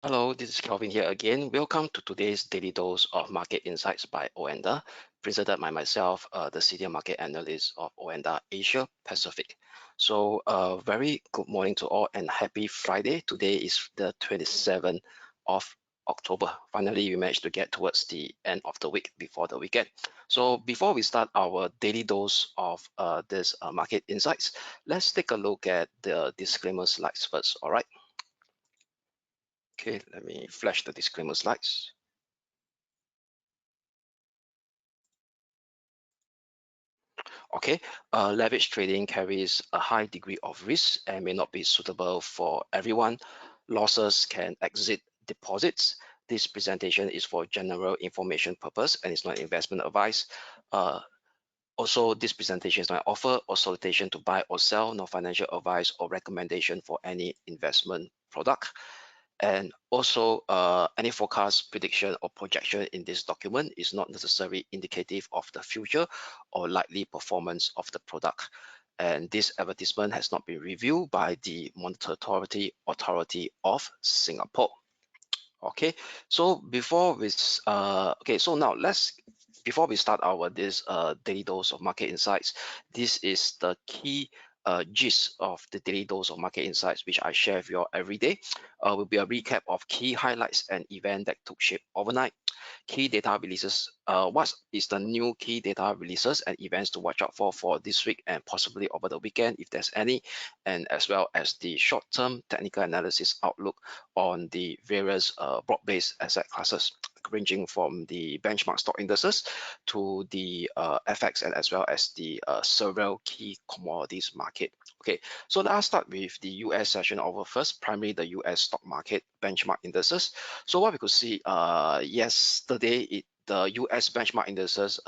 Hello, this is Kelvin here again. Welcome to today's Daily Dose of Market Insights by OANDA, presented by myself, the Senior Market Analyst of OANDA Asia Pacific. So, very good morning to all and happy Friday. Today is the 27th of October. Finally, we managed to get towards the end of the week before the weekend. So, before we start our daily dose of this market insights, let's take a look at the disclaimer slides first. All right. Okay, let me flash the disclaimer slides. Okay, leverage trading carries a high degree of risk and may not be suitable for everyone. Losses can exceed deposits. This presentation is for general information purpose and it's not investment advice. Also, this presentation is not an offer or solicitation to buy or sell, no financial advice or recommendation for any investment product. And also, any forecast, prediction, or projection in this document is not necessarily indicative of the future or likely performance of the product. And this advertisement has not been reviewed by the Monetary Authority of Singapore. Okay, so before we so now before we start our daily dose of market insights, this is the key gist of the daily dose of market insights which I share with you all every day. Will be a recap of key highlights and events that took shape overnight. Key data releases, what is the new key data releases and events to watch out for this week and possibly over the weekend if there's any, and as well as the short-term technical analysis outlook on the various broad-based asset classes ranging from the benchmark stock indices to the FX and as well as the several key commodities market. Okay, so let's start with the US session over first, primarily the US stock market benchmark indices. So what we could see yesterday, the US benchmark indices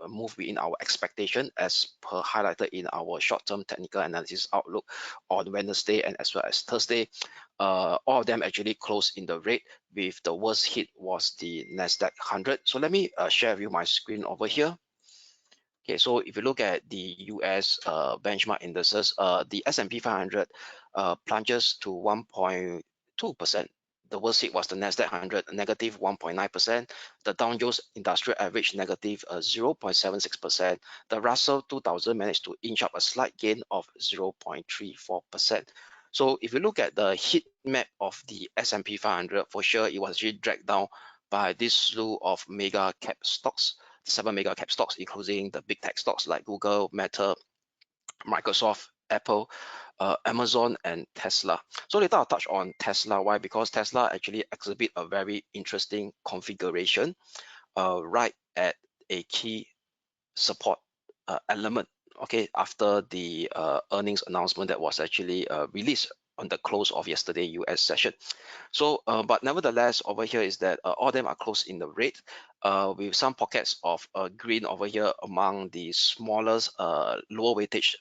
moved within our expectation as per highlighted in our short-term technical analysis outlook on Wednesday and as well as Thursday. All of them actually closed in the red, with the worst hit was the Nasdaq 100. So let me share with you my screen over here. Okay, so if you look at the US benchmark indices, the S&P 500 plunges to 1.2%. The worst hit was the Nasdaq 100, negative 1.9%. The Dow Jones Industrial Average, negative 0.76%. The Russell 2000 managed to inch up a slight gain of 0.34%. So if you look at the heat map of the S&P 500, for sure it was actually dragged down by this slew of mega cap stocks, 7 mega cap stocks, including the big tech stocks like Google, Meta, Microsoft, Apple, Amazon, and Tesla. So later I'll touch on Tesla. Why? Because Tesla actually exhibit a very interesting configuration right at a key support element. Okay, after the earnings announcement that was actually released on the close of yesterday US session. So, but nevertheless, over here is that all of them are close in the red, with some pockets of green over here among the smallest, lower weightage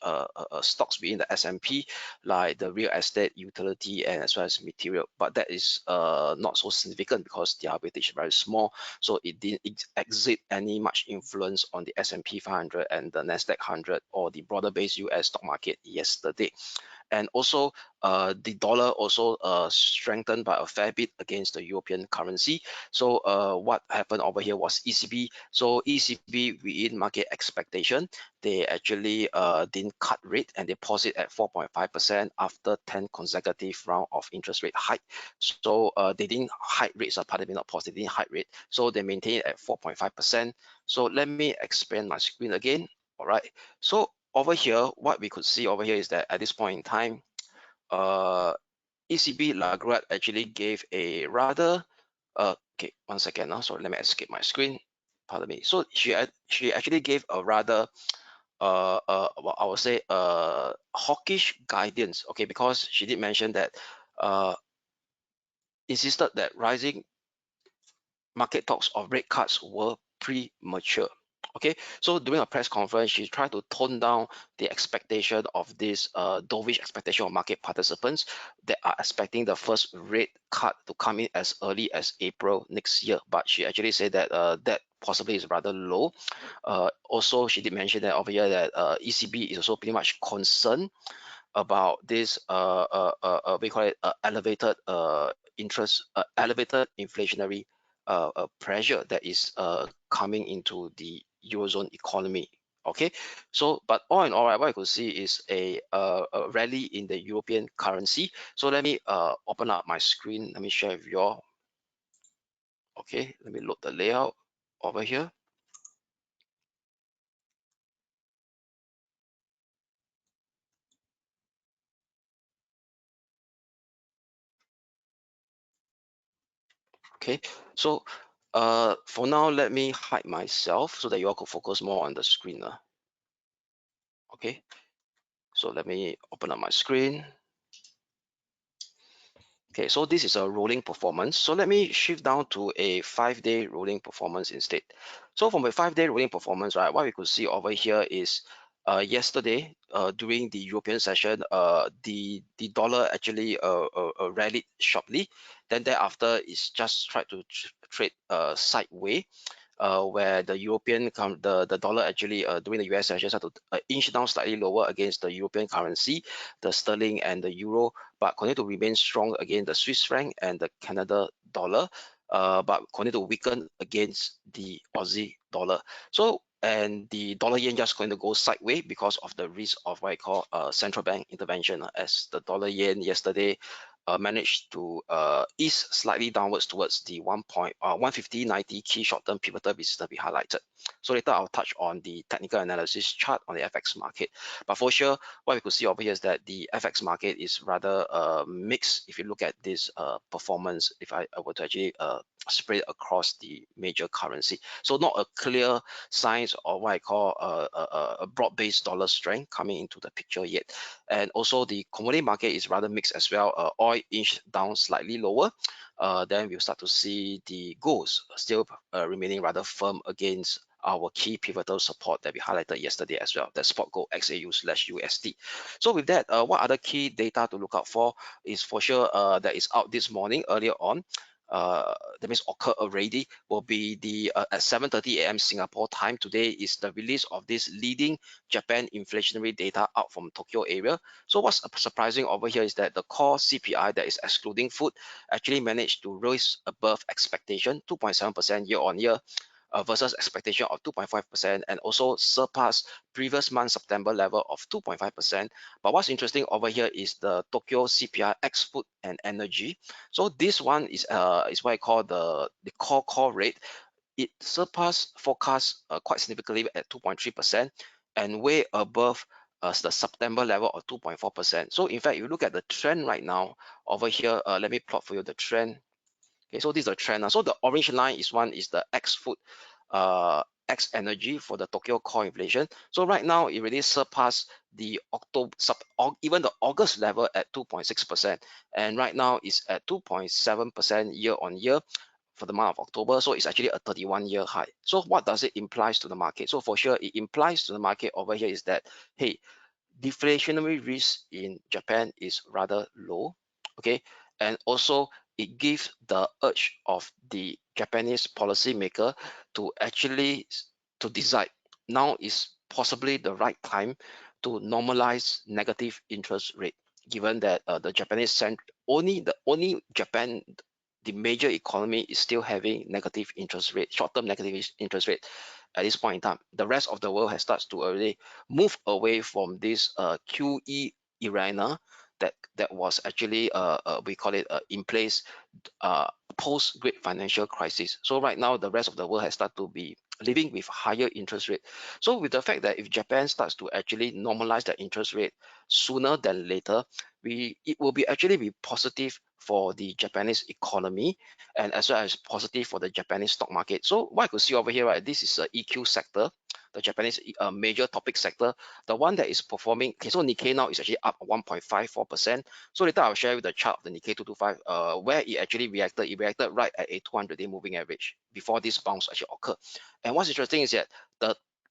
stocks within the S&P, like the real estate, utility, and as well as material. But that is not so significant because their weightage is very small, so it didn't exert any much influence on the S&P 500 and the Nasdaq 100 or the broader based US stock market yesterday. And also the dollar also strengthened by a fair bit against the European currency. So what happened over here was ECB. So ECB within market expectation, they actually didn't cut rate and they paused it at 4.5% after 10 consecutive round of interest rate hike. So they didn't hike rates, pardon me, not pause, they didn't hike rate. So they maintained it at 4.5%. So let me expand my screen again. All right. So over here, what we could see over here is that at this point in time, ECB Lagarde actually gave a rather, okay, one second now. Sorry, let me escape my screen. Pardon me. So she actually gave a rather, what I would say, hawkish guidance. Okay, because she did mention that, insisted that rising market talks of rate cuts were premature. Okay, so during a press conference, she tried to tone down the expectation of this dovish expectation of market participants that are expecting the first rate cut to come in as early as April next year. But she actually said that that possibly is rather low. Also, she did mention that over here that ECB is also pretty much concerned about this we call it elevated elevated inflationary pressure that is coming into the Eurozone economy. Okay, so but all in all, right, what I could see is a rally in the European currency. So let me open up my screen. Let me share with you all. Okay, let me load the layout over here. Okay, so for now, let me hide myself so that you all could focus more on the screen. Okay, so let me open up my screen. Okay, so this is a rolling performance. So let me shift down to a 5-day rolling performance instead. So from a 5-day rolling performance, right, what we could see over here is yesterday during the European session, the dollar actually rallied sharply. Then thereafter, it's just tried to trade sideways, where the the dollar actually during the US session had to inch down slightly lower against the European currency, the sterling and the euro, but continue to remain strong against the Swiss franc and the Canada dollar, but continue to weaken against the Aussie dollar. So and the dollar yen just going to go sideways because of the risk of what I call central bank intervention, as the dollar yen yesterday managed to ease slightly downwards towards the 150.90 key short-term pivotal resistance we highlighted. So later I'll touch on the technical analysis chart on the FX market. But for sure, what we could see over here is that the FX market is rather mixed. If you look at this performance, if I were to actually spread across the major currency, so not a clear signs of what I call a broad-based dollar strength coming into the picture yet. And also the commodity market is rather mixed as well. Oil inched down slightly lower. Then we'll start to see the golds still remaining rather firm against our key pivotal support that we highlighted yesterday as well, the spot gold XAU/USD. So with that, what other key data to look out for is for sure that is out this morning earlier on. That means occur already, will be the at 7:30 a.m. Singapore time today is the release of this leading Japan inflationary data out from Tokyo area. So what's surprising over here is that the core CPI that is excluding food actually managed to rise above expectation, 2.7% year on year, versus expectation of 2.5%, and also surpass previous month September level of 2.5%. But what's interesting over here is the Tokyo CPI ex food and energy. So this one is what I call the core rate. It surpassed forecast quite significantly at 2.3% and way above the September level of 2.4%. So in fact, if you look at the trend right now over here, let me plot for you the trend. Okay, so this is a trend. So the orange line is the X food, X energy for the Tokyo core inflation. So right now it really surpassed the even the August level at 2.6%, and right now it's at 2.7% year on year for the month of October. So it's actually a 31-year high. So what does it implies to the market? So for sure, it implies to the market over here is that, hey, deflationary risk in Japan is rather low, okay, and also it gives the urge of the Japanese policymaker to actually to decide now is possibly the right time to normalize negative interest rate, given that the Japanese only Japan, the major economy, is still having negative interest rate, short-term negative interest rate at this point in time. The rest of the world has started to already move away from this QE arena that was actually we call it in place post great financial crisis. So right now the rest of the world has started to be living with higher interest rate. So with the fact that if Japan starts to actually normalize the interest rate sooner than later, it will be actually be positive for the Japanese economy and as well as positive for the Japanese stock market. So what I could see over here, right, this is a EQ sector, the Japanese major topic sector, the one that is performing. Okay, so Nikkei now is actually up 1.54%. So later I'll share with the chart of the Nikkei 225 where it actually reacted. It reacted right at a 200-day moving average before this bounce actually occurred. And what's interesting is that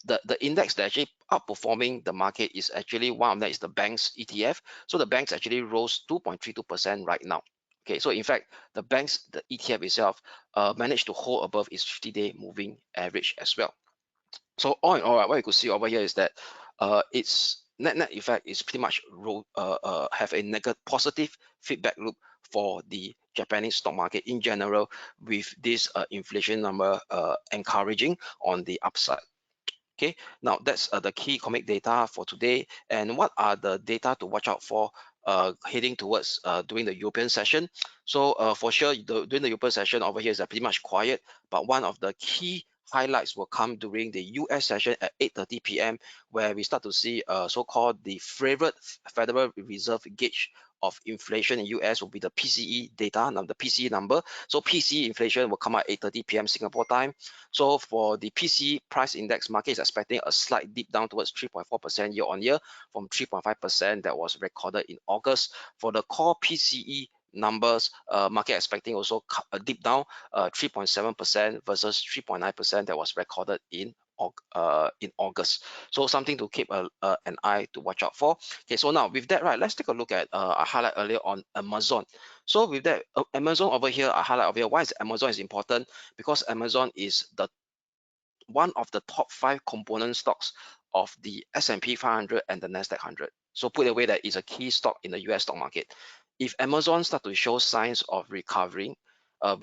the index that actually outperforming the market is actually one of them is the banks ETF. So the banks actually rose 2.32% right now. Okay, so in fact, the ETF itself managed to hold above its 50-day moving average as well. So all in all, right, what you could see over here is that its net effect is pretty much have a negative positive feedback loop for the Japanese stock market in general, with this inflation number encouraging on the upside. Okay, now that's the key economic data for today. And what are the data to watch out for heading towards during the European session? So for sure, during the European session over here is pretty much quiet, but one of the key highlights will come during the US session at 8:30 p.m., where we start to see so-called the favorite Federal Reserve gauge of inflation in US will be the PCE data, now the PCE number. So PCE inflation will come out 8:30 p.m. Singapore time. So for the PCE price index, market is expecting a slight dip down towards 3.4% year on year from 3.5% that was recorded in August. For the core PCE numbers, market expecting also a dip down 3.7% versus 3.9% that was recorded in August. So something to keep an eye to watch out for. Okay, so now with that, right, let's take a look at I highlight earlier on Amazon. So with that, Amazon over here, I highlight over here, why is Amazon is important? Because Amazon is the one of the top 5 component stocks of the S&P 500 and the Nasdaq 100. So put away that it's a key stock in the US stock market. If Amazon start to show signs of recovering,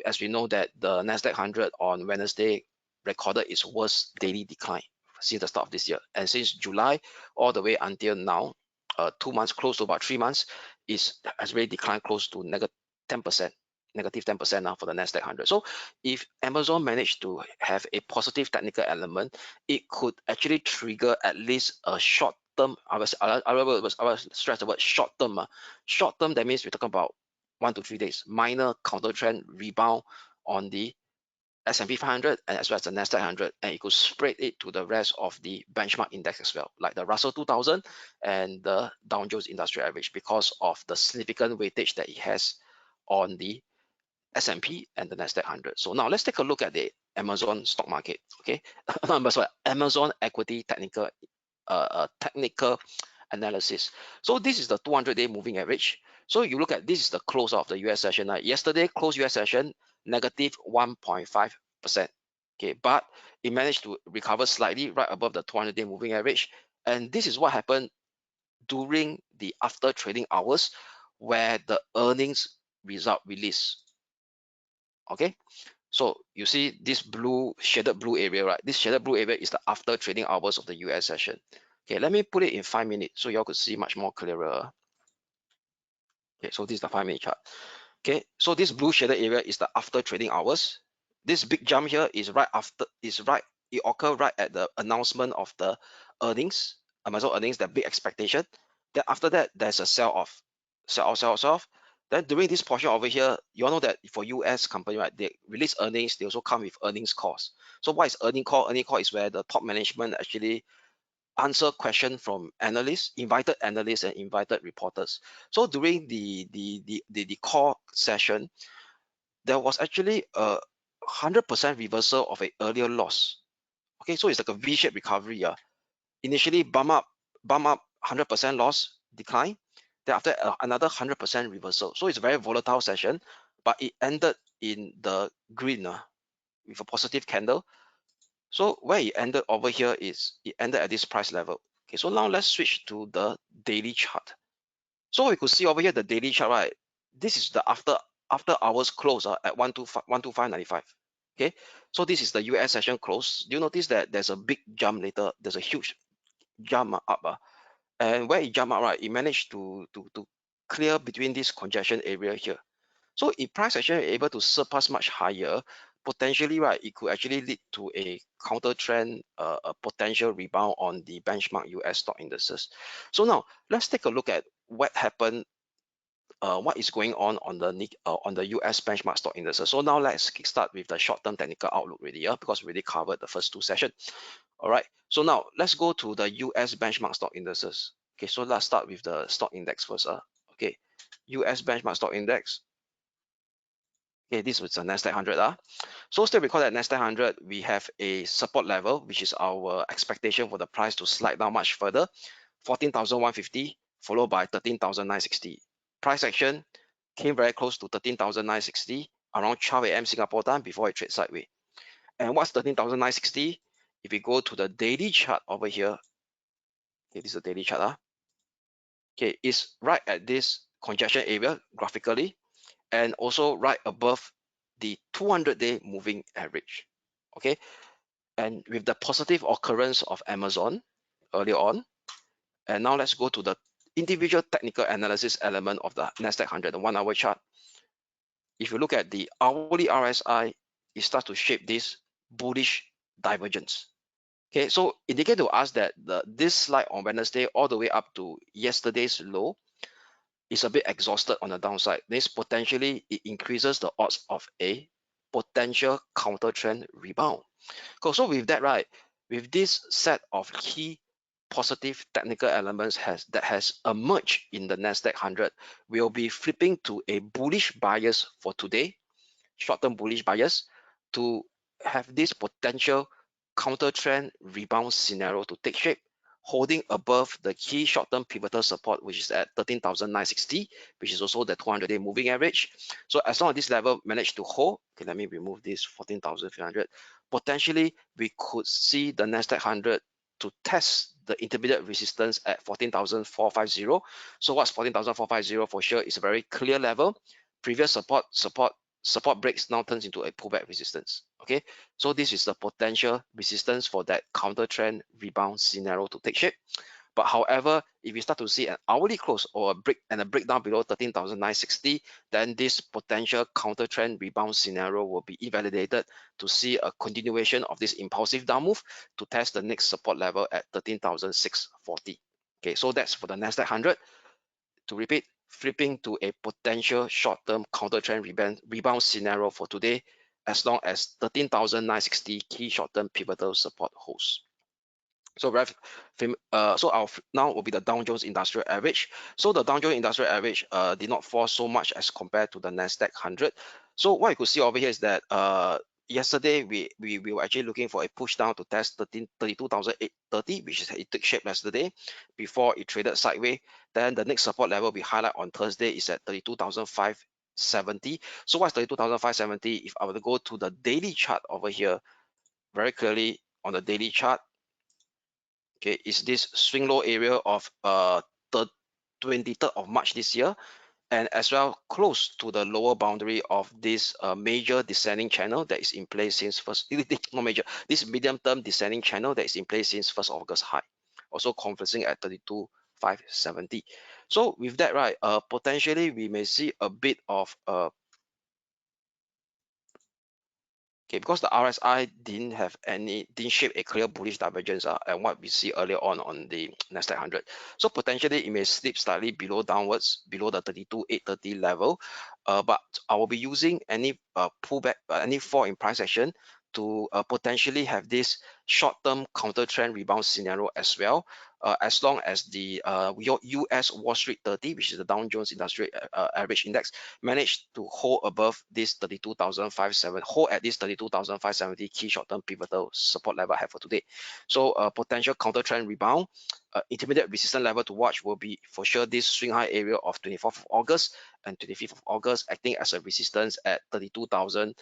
as we know that the Nasdaq 100 on Wednesday recorded its worst daily decline since the start of this year, and since July all the way until now, 2 months, close to about 3 months, has really declined close to negative 10%. Negative 10% now for the Nasdaq 100. So if Amazon managed to have a positive technical element, it could actually trigger at least a short term. I will stress the word short term. Short term, that means we're talking about 1 to 3 days, minor counter trend rebound on the S&P 500 and as well as the Nasdaq 100, and it could spread it to the rest of the benchmark index as well, like the Russell 2000 and the Dow Jones Industrial Average, because of the significant weightage that it has on the S&P and the Nasdaq 100. So now let's take a look at the Amazon stock market. Okay, sorry, Amazon equity technical analysis. So this is the 200-day moving average. So you look at this is the close of the US session. Yesterday close US session negative 1.5%. Okay, but it managed to recover slightly right above the 200-day moving average. And this is what happened during the after trading hours, where the earnings result release. Okay, so you see this blue shaded blue area, right? This shaded blue area is the after trading hours of the US session. Okay, let me put it in 5 minutes so y'all could see much more clearer. Okay, so this is the 5-minute chart. Okay, so this blue shaded area is the after trading hours. This big jump here is it occurred right at the announcement of the earnings, Amazon earnings, the big expectation. Then after that, there's a sell off. Then during this portion over here, you all know that for US company, right, they release earnings, they also come with earnings calls. So what is earning call? Earning call is where the top management actually answer question from analysts, invited analysts and invited reporters. So during the call session, there was actually a 100% reversal of an earlier loss. Okay, so it's like a V-shaped recovery. Initially bump up 100% loss, decline. Then after another 100% reversal. So it's a very volatile session, but it ended in the green with a positive candle. So where it ended over here is it ended at this price level. Okay, so now let's switch to the daily chart. So we could see over here the daily chart, right? This is the after hours close at 125.95. Okay, so this is the US session close. Do you notice that there's a big jump later? There's a huge jump up, and where it jump up, right? It managed to clear between this congestion area here. So if price action is able to surpass much higher, potentially, right, it could actually lead to a counter trend, a potential rebound on the benchmark US stock indices. So now let's take a look at what happened, what is going on the US benchmark stock indices. So now let's kickstart with the short-term technical outlook really, because we already covered the first 2 sessions. All right, so now let's go to the US benchmark stock indices. Okay, so let's start with the stock index first. Okay, US benchmark stock index. Okay, this was the Nasdaq 100. So still recall that Nasdaq 100, we have a support level, which is our expectation for the price to slide down much further, 14,150, followed by 13,960. Price action came very close to 13,960 around 12 a.m. Singapore time before it trades sideways. And what's 13,960? If we go to the daily chart over here, okay, this is the daily chart. Okay, it's right at this congestion area graphically. and also right above the 200-day moving average. Okay, and with the positive occurrence of Amazon earlier on, and now let's go to the individual technical analysis element of the Nasdaq 100, the 1 hour chart. If you look at the hourly RSI, it starts to shape this bullish divergence. Okay, so indicate to us that this slide on Wednesday all the way up to yesterday's low is a bit exhausted on the downside. This potentially it increases the odds of a potential counter trend rebound. So with that, right, with this set of key positive technical elements that has emerged in the Nasdaq 100, we'll be flipping to a bullish bias for today, short-term bullish bias, to have this potential counter trend rebound scenario to take shape, holding above the key short-term pivotal support, which is at 13,960, which is also the 200-day moving average. So as long as this level managed to hold, okay, let me remove this 14,300. Potentially, we could see the Nasdaq 100 to test the intermediate resistance at 14,450. So what's 14,450 for sure is a very clear level. Previous support breaks now turns into a pullback resistance. Okay, so this is the potential resistance for that counter trend rebound scenario to take shape. But however, if you start to see an hourly close or a breakdown below 13,960, then this potential counter trend rebound scenario will be invalidated to see a continuation of this impulsive down move to test the next support level at 13,640. Okay, so that's for the Nasdaq 100. To repeat, flipping to a potential short-term counter trend rebound scenario for today, as long as 13,960 key short-term pivotal support holds. So now will be the Dow Jones Industrial Average. So the Dow Jones Industrial Average did not fall so much as compared to the Nasdaq 100. So what you could see over here is that yesterday we were actually looking for a push down to test 32,830, which is it took shape yesterday before it traded sideways. Then the next support level we highlight on Thursday is at 32,570. So what's 32,570? If I were to go to the daily chart over here, very clearly on the daily chart, okay, is this swing low area of 23rd of March this year, and as well close to the lower boundary of this major descending channel that is in place since not major, this medium term descending channel that is in place since 1st August high, also conversing at 32,570. So with that, right, potentially we may see a bit of okay, because the RSI didn't shape a clear bullish divergence and what we see earlier on the Nasdaq 100. So potentially it may slip slightly downwards below the 32,830 level. But I will be using any pullback, any fall in price action to potentially have this short-term counter trend rebound scenario as well, as long as the US Wall Street 30, which is the Dow Jones Industrial Average Index, managed to hold above this 32,570, hold at this 32,570 key short-term pivotal support level I have for today. So potential counter trend rebound, intermediate resistance level to watch will be for sure this swing high area of 24th of August and 25th of August, acting as a resistance at 32,000.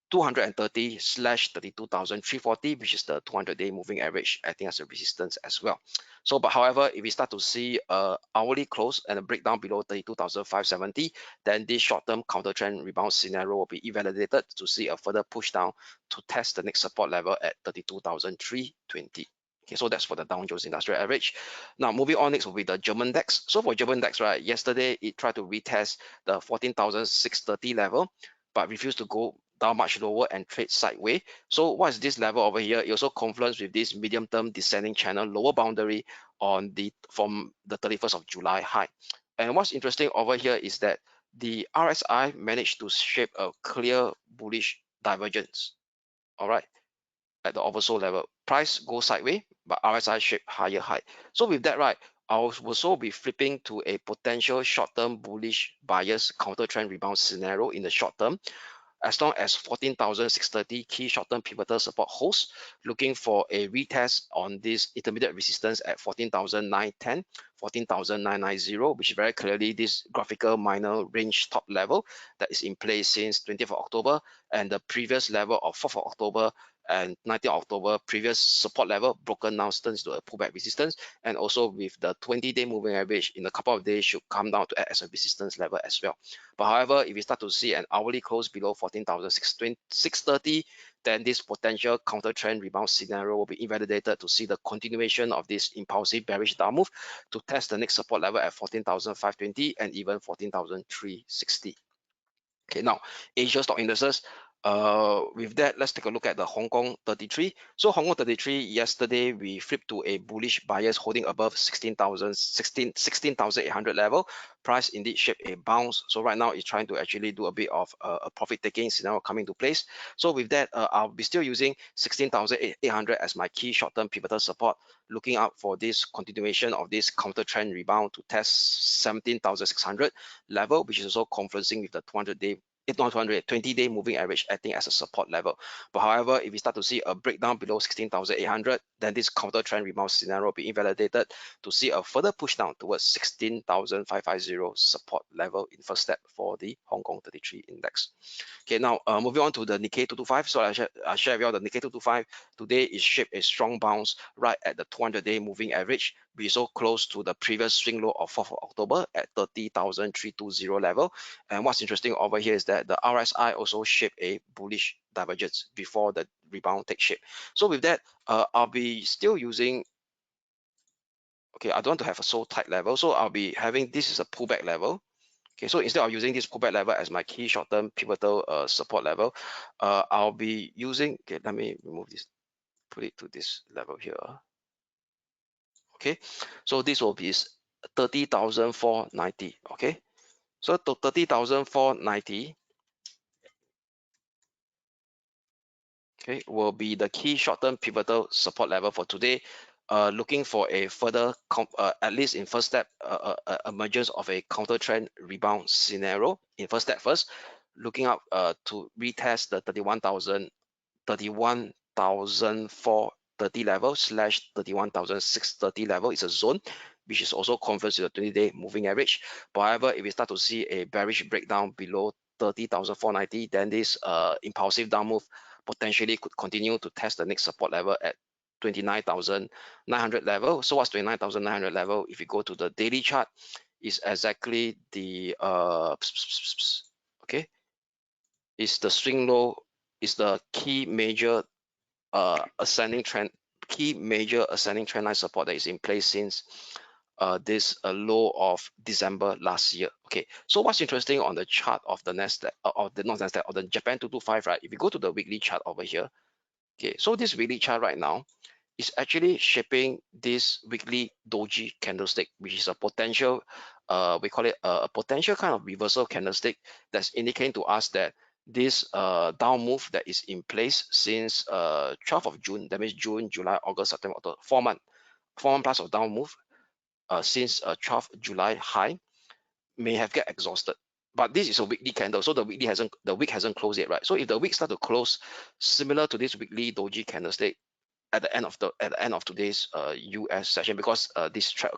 230 slash 32,340, which is the 200-day moving average, acting as a resistance as well. So, but however, if we start to see a hourly close and a breakdown below 32,570, then this short-term counter trend rebound scenario will be invalidated to see a further push down to test the next support level at 32,320. Okay, so that's for the Dow Jones Industrial Average. Now, moving on, next will be the German DAX. So for German DAX, right, yesterday it tried to retest the 14,630 level, but refused to go down much lower and trade sideways. So what is this level over here? It also confluence with this medium-term descending channel lower boundary from the 31st of July high. And what's interesting over here is that the RSI managed to shape a clear bullish divergence. All right, at the oversold level, price goes sideways, but RSI shape higher high. So with that, right, I will also be flipping to a potential short-term bullish bias counter trend rebound scenario in the short term, as long as 14,630 key short-term pivotal support holds, looking for a retest on this intermediate resistance at 14,910, 14,990, which is very clearly this graphical minor range top level that is in place since 20th of October, and the previous level of 4th of October and 19th October previous support level broken now turns to a pullback resistance, and also with the 20-day moving average in a couple of days should come down to act as a resistance level as well. But however, if we start to see an hourly close below 14,630, then this potential counter trend rebound scenario will be invalidated to see the continuation of this impulsive bearish down move to test the next support level at 14,520 and even 14,360. Okay, now Asia stock indices. With that, let's take a look at the Hong Kong 33. So Hong Kong 33, yesterday we flipped to a bullish bias holding above 16,800 level. Price indeed shaped a bounce. So right now it's trying to actually do a bit of a profit taking scenario coming to place. So with that, I'll be still using 16,800 as my key short-term pivotal support, looking out for this continuation of this counter trend rebound to test 17,600 level, which is also confluencing with the 200-day, if not 20-day moving average acting as a support level. But however, if we start to see a breakdown below 16,800, then this counter trend rebound scenario will be invalidated to see a further push down towards 16,550 support level in first step for the Hong Kong 33 index. Okay, now moving on to the Nikkei 225. So I share with you all the Nikkei 225. Today is shaped a strong bounce right at the 200-day moving average. We so close to the previous swing low of 4th of October at 30,320 level. And what's interesting over here is that the RSI also shaped a bullish divergence before the rebound takes shape. So with that, I'll be still using, okay, I don't want to have a so tight level. So I'll be having, this is a pullback level. Okay, so instead of using this pullback level as my key short-term pivotal support level, I'll be using, okay, let me remove this, put it to this level here. Okay, so this will be 30,490. Okay, so to 30,490, okay, will be the key short-term pivotal support level for today. Looking for a further, at least in first step, emergence of a counter trend rebound scenario in first step first. Looking up to retest the 31,430 level / 31,630 level is a zone, which is also converged to the 20-day moving average. But however, if we start to see a bearish breakdown below 30,490, then this impulsive down move potentially could continue to test the next support level at 29,900 level. So what's 29,900 level? If you go to the daily chart, is exactly the okay, is the swing low, is the key major ascending trend line support that is in place since this low of December last year. Okay, so what's interesting on the chart of the Nasdaq, of the not Nasdaq, of the Japan 225, right? If you go to the weekly chart over here, okay, so this weekly chart right now is actually shaping this weekly doji candlestick, which is a potential, we call it a potential kind of reversal candlestick that's indicating to us that this down move that is in place since 12th of June, that means June, July, August, September, October, 4 month plus of down move since 12th July high may have get exhausted. But this is a weekly candle, so the week hasn't closed yet, right? So if the week start to close similar to this weekly doji candlestick at the end of today's US session, because this track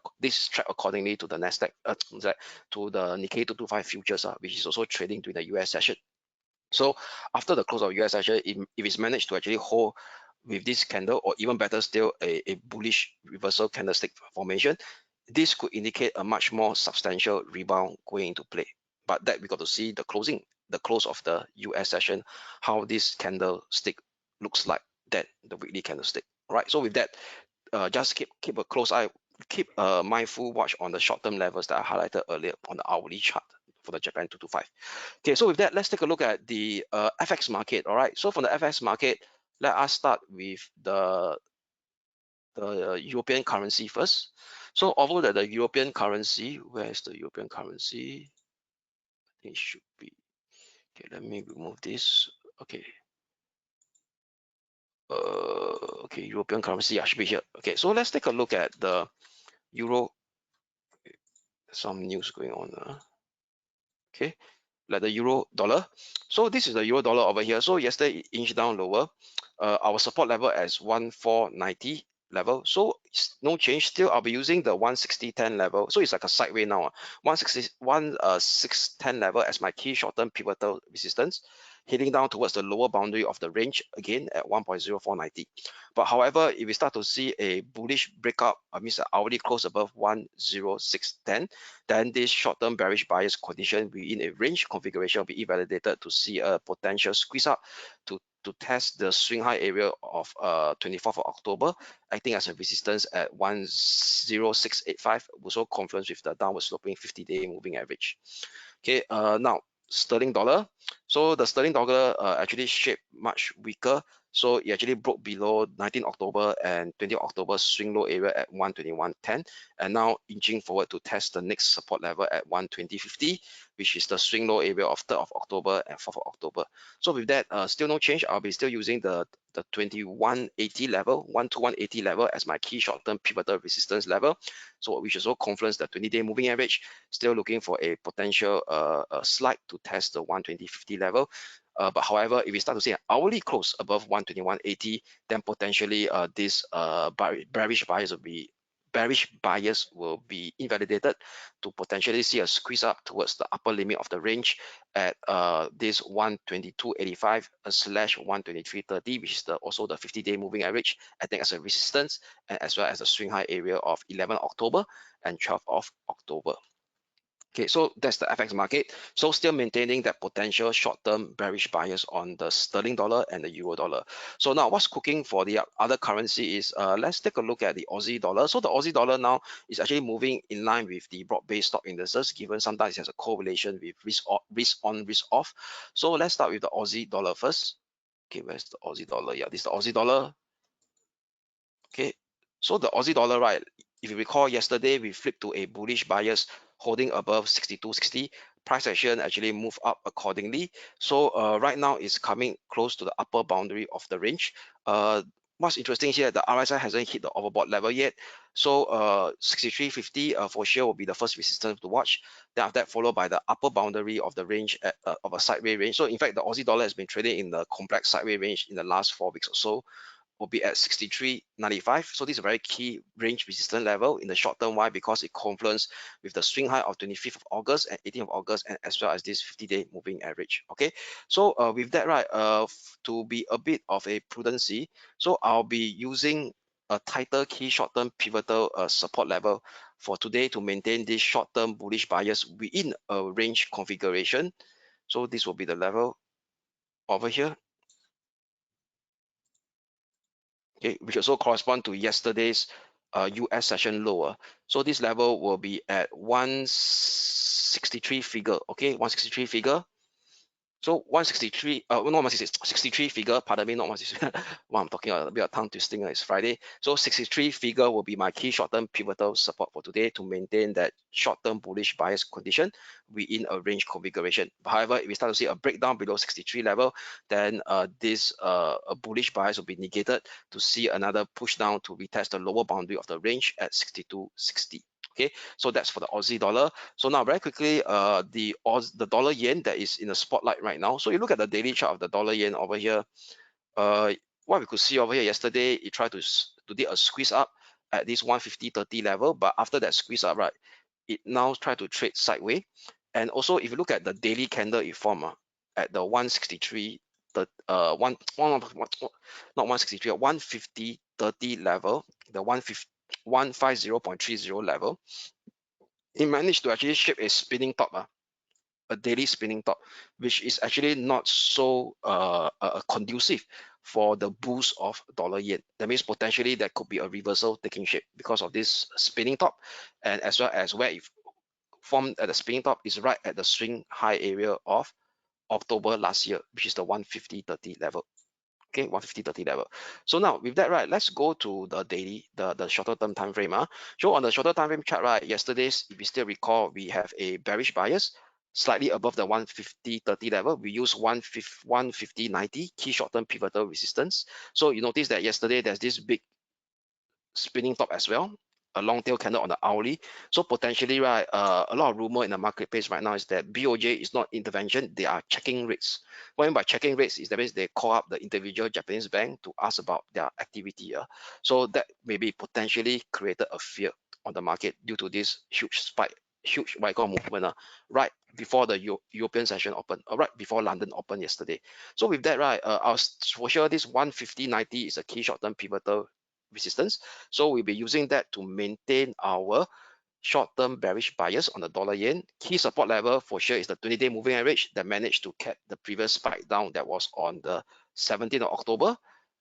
accordingly to the Nasdaq, to the Nikkei 225 futures, which is also trading during the US session. So after the close of US session, if it's managed to actually hold with this candle, or even better still, a bullish reversal candlestick formation, this could indicate a much more substantial rebound going into play. But that we got to see the close of the US session, how this candlestick looks like, that the weekly candlestick. Right. So with that, just keep a close eye, keep a mindful watch on the short-term levels that I highlighted earlier on the hourly chart for the Japan 225. Okay, so with that, let's take a look at the FX market. All right, so from the FX market, let us start with the European currency first. So although that the European currency, where is the European currency? I think it should be, okay, let me remove this. Okay, okay, European currency, yeah, should be here. Okay, so let's take a look at the euro. Some news going on. Okay, like the euro dollar. So this is the euro dollar over here. So yesterday it inched down lower. Our support level as 1490 level. So it's no change. Still, I'll be using the 160.10 level. So it's like a sideway now. 160, 1610 level as my key short-term pivotal resistance. heading down towards the lower boundary of the range again at 1.0490. But however, if we start to see a bullish breakout, means an hourly close above 10610, then this short-term bearish bias condition within a range configuration will be invalidated to see a potential squeeze up to test the swing high area of 24th of October, acting as a resistance at 10685, also confluence with the downward sloping 50-day moving average. Okay, now sterling dollar. So the sterling dollar actually shaped much weaker. So it actually broke below 19 October and 20 October swing low area at 121.10, and now inching forward to test the next support level at 120.50, which is the swing low area of 3rd of October and 4th of October. So with that, still no change. I'll be still using the 2180 level, 12180 level as my key short-term pivotal resistance level. So which also confluence the 20-day moving average. Still looking for a potential slide to test the 120.50 level. But however, if we start to see an hourly close above 121.80, then potentially this bearish bias will be invalidated to potentially see a squeeze up towards the upper limit of the range at this 122.85 slash 123.30, which is also the 50-day moving average, acting as a resistance, and as well as the swing high area of 11 October and 12th of October. Okay, so that's the FX market. So still maintaining that potential short-term bearish bias on the sterling dollar and the euro dollar. So now what's cooking for the other currency is, let's take a look at the Aussie dollar. So the Aussie dollar now is actually moving in line with the broad-based stock indices, given sometimes it has a correlation with risk on, risk off. So let's start with the Aussie dollar first. Okay, where's the Aussie dollar? Yeah, this is the Aussie dollar. Okay, so the Aussie dollar, right, if you recall yesterday, we flipped to a bullish bias holding above 62.60. Price action actually moved up accordingly. So right now it's coming close to the upper boundary of the range. What's interesting here, the RSI hasn't hit the overbought level yet. So 63.50 for sure will be the first resistance to watch. Then after that, followed by the upper boundary of the range of a sideways range. So in fact, the Aussie dollar has been trading in the complex sideways range in the last 4 weeks or so, will be at 63.95. So this is a very key range resistance level in the short term. Why? Because it confluence with the swing high of 25th of August and 18th of August, and as well as this 50-day moving average. Okay, so with that, right, to be a bit of a prudency, so I'll be using a tighter key short-term pivotal support level for today to maintain this short-term bullish bias within a range configuration. So this will be the level over here. Okay, which also correspond to yesterday's US session lower. So this level will be at 163 figure. Okay, 163 figure. So 163, not 163 figure, pardon me, not 163. Well, I'm talking a bit of tongue twisting, it's Friday. So 63 figure will be my key short-term pivotal support for today to maintain that short-term bullish bias condition within a range configuration. However, if we start to see a breakdown below 63 level, then this a bullish bias will be negated to see another push down to retest the lower boundary of the range at 62.60. Okay, so that's for the Aussie dollar. So now very quickly, the dollar yen that is in the spotlight right now. So you look at the daily chart of the dollar yen over here. What we could see over here yesterday, it tried to do a squeeze up at this 150.30 level, but after that squeeze up, right, it now try to trade sideways. And also, if you look at the daily candle it formed at the 163, not 163, 150.30 level, the 150.30 level, it managed to actually shape a spinning top, a daily spinning top, which is actually not so conducive for the boost of dollar yen. That means potentially there could be a reversal taking shape because of this spinning top, and as well as where it formed at the spinning top is right at the swing high area of October last year, which is the 150.30 level. Okay, 150.30 level. So now with that, right, let's go to the daily, the shorter term time frame. So on the shorter time frame chart, right, yesterday's, if you still recall, we have a bearish bias slightly above the 150.30 level. We use 150.90 key short term pivotal resistance. So you notice that yesterday there's this big spinning top as well, a long tail candle on the hourly. So potentially, right, a lot of rumor in the marketplace right now is that BOJ is not intervention, they are checking rates. What I mean by checking rates is that means they call up the individual Japanese bank to ask about their activity. So that maybe potentially created a fear on the market due to this huge huge what I call movement right before the European session open, right before London open yesterday. So with that, right, for sure this 150.90 is a key short-term pivotal resistance. So we'll be using that to maintain our short-term bearish bias on the dollar yen. Key support level for sure is the 20-day moving average that managed to cap the previous spike down that was on the 17th of October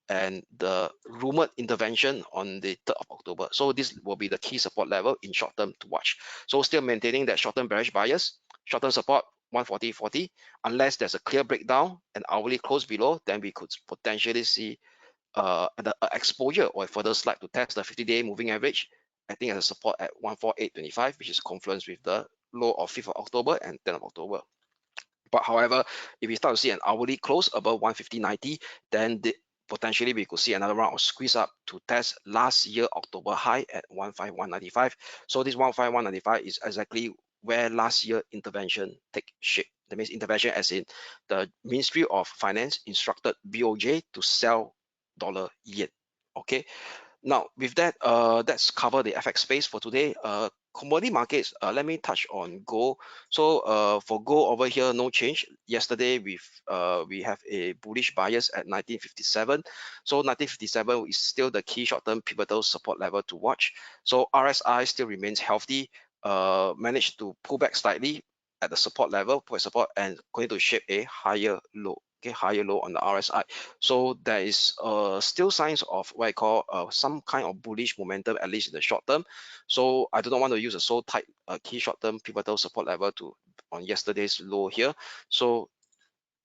and the rumored intervention on the 3rd of October. So this will be the key support level in short term to watch. So still maintaining that short-term bearish bias, short-term support 140.40. Unless there's a clear breakdown and hourly close below, then we could potentially see the exposure or further slide to test the 50-day moving average. I think as a support at 148.25, which is confluence with the low of 5th of October and 10th of October. But however, if we start to see an hourly close above 150.90, then potentially we could see another round of squeeze up to test last year October high at 151.95. So this 151.95 is exactly where last year intervention take shape. That means intervention as in the Ministry of Finance instructed BOJ to sell dollar yen. Okay. Now, with that, that's cover the FX space for today. Commodity markets, let me touch on gold. So for gold over here, no change. Yesterday, we have a bullish bias at 1957. So 1957 is still the key short-term pivotal support level to watch. So RSI still remains healthy, managed to pull back slightly at the support level, and going to shape a higher low. Okay, higher low on the RSI. So there is still signs of what I call some kind of bullish momentum, at least in the short term. So I do not want to use a so tight key short term pivotal support level to on yesterday's low here. So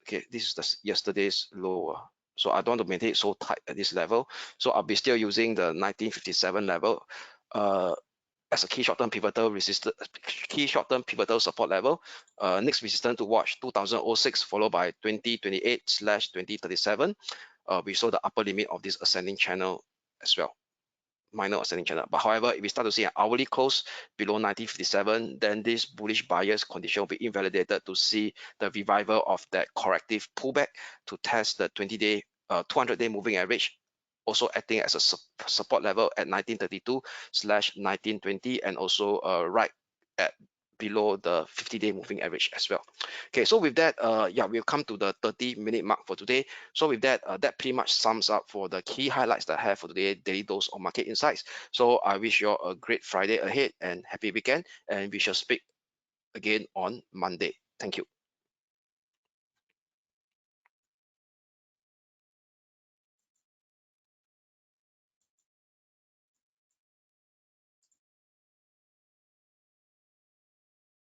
okay, this is the yesterday's low. So I don't want to maintain it so tight at this level. So I'll be still using the 1957 level as a key short-term pivotal resistance, key short-term pivotal support level. Next resistance to watch 2006 followed by 2028/2037. We saw the upper limit of this ascending channel as well, minor ascending channel. But however, if we start to see an hourly close below 1957, then this bullish bias condition will be invalidated to see the revival of that corrective pullback to test the 20-day, 200-day moving average, also acting as a support level at 1932/1920, and also right at below the 50-day moving average as well. Okay, so with that, yeah, we've come to the 30-minute mark for today. So with that, that pretty much sums up for the key highlights that I have for today, daily dose of market insights. So I wish you all a great Friday ahead and happy weekend, and we shall speak again on Monday. Thank you.